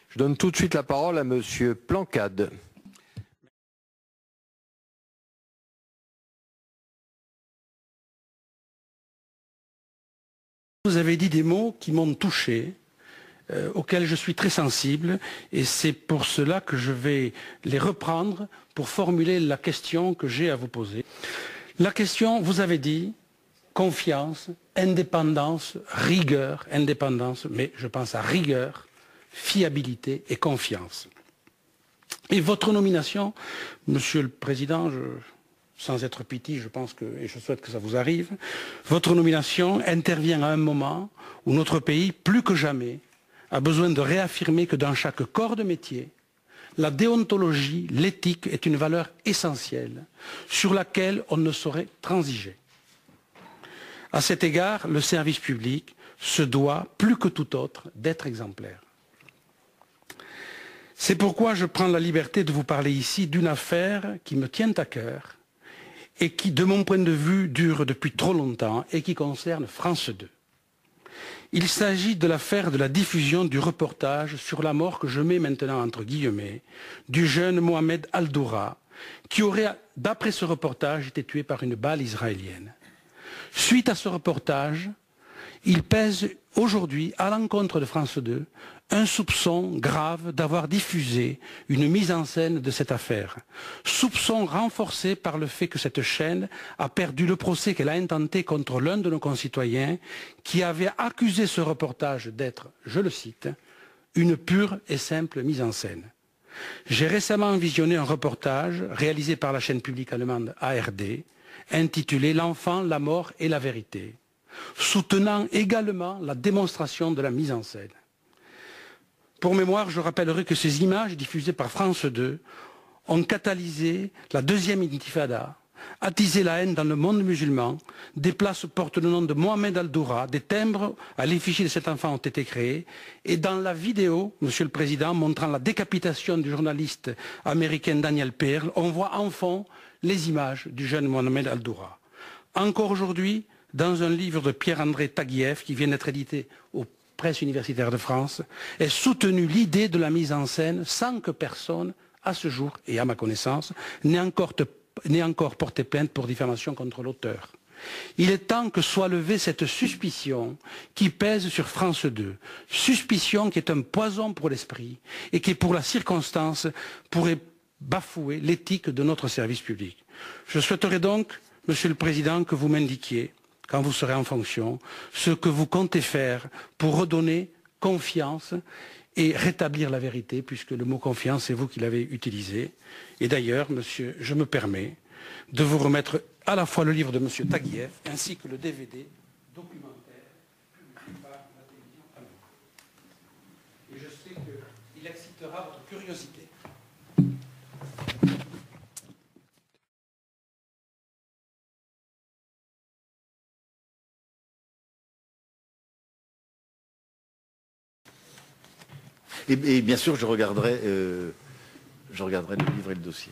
Je donne tout de suite la parole à Monsieur Plancade. Vous avez dit des mots qui m'ont touché, auxquels je suis très sensible, et c'est pour cela que je vais les reprendre pour formuler la question que j'ai à vous poser. La question, vous avez dit, confiance, indépendance, rigueur, indépendance, mais je pense à rigueur, fiabilité et confiance. Et votre nomination, Monsieur le Président, sans être piti, je pense que, et je souhaite que ça vous arrive, votre nomination intervient à un moment où notre pays, plus que jamais, a besoin de réaffirmer que dans chaque corps de métier, la déontologie, l'éthique est une valeur essentielle sur laquelle on ne saurait transiger. À cet égard, le service public se doit, plus que tout autre, d'être exemplaire. C'est pourquoi je prends la liberté de vous parler ici d'une affaire qui me tient à cœur et qui, de mon point de vue, dure depuis trop longtemps et qui concerne France 2. Il s'agit de l'affaire de la diffusion du reportage sur la mort que je mets maintenant entre guillemets du jeune Mohamed Al-Doura, qui aurait, d'après ce reportage, été tué par une balle israélienne. Suite à ce reportage, il pèse aujourd'hui, à l'encontre de France 2, un soupçon grave d'avoir diffusé une mise en scène de cette affaire. Soupçon renforcé par le fait que cette chaîne a perdu le procès qu'elle a intenté contre l'un de nos concitoyens qui avait accusé ce reportage d'être, je le cite, une pure et simple mise en scène. J'ai récemment visionné un reportage réalisé par la chaîne publique allemande ARD intitulé « L'enfant, la mort et la vérité », soutenant également la démonstration de la mise en scène. Pour mémoire, je rappellerai que ces images diffusées par France 2 ont catalysé la deuxième intifada, attisé la haine dans le monde musulman, des places portent le nom de Mohamed Al-Doura, des timbres à l'effigie de cet enfant ont été créés, et dans la vidéo, Monsieur le Président, montrant la décapitation du journaliste américain Daniel Pearl, on voit en fond les images du jeune Mohamed Al-Doura. Encore aujourd'hui, dans un livre de Pierre-André Taguieff, qui vient d'être édité aux Presses universitaires de France, est soutenue l'idée de la mise en scène sans que personne, à ce jour et à ma connaissance, n'ait encore porté plainte pour diffamation contre l'auteur. Il est temps que soit levée cette suspicion qui pèse sur France 2, suspicion qui est un poison pour l'esprit et qui, pour la circonstance, pourrait bafouer l'éthique de notre service public. Je souhaiterais donc, Monsieur le Président, que vous m'indiquiez, quand vous serez en fonction, ce que vous comptez faire pour redonner confiance et rétablir la vérité, puisque le mot confiance, c'est vous qui l'avez utilisé. Et d'ailleurs, monsieur, je me permets de vous remettre à la fois le livre de monsieur Taguieff, ainsi que le DVD documentaire publié par la télévision allemande. Et je sais qu'il excitera votre curiosité. Et bien sûr, je regarderai le livre et le dossier.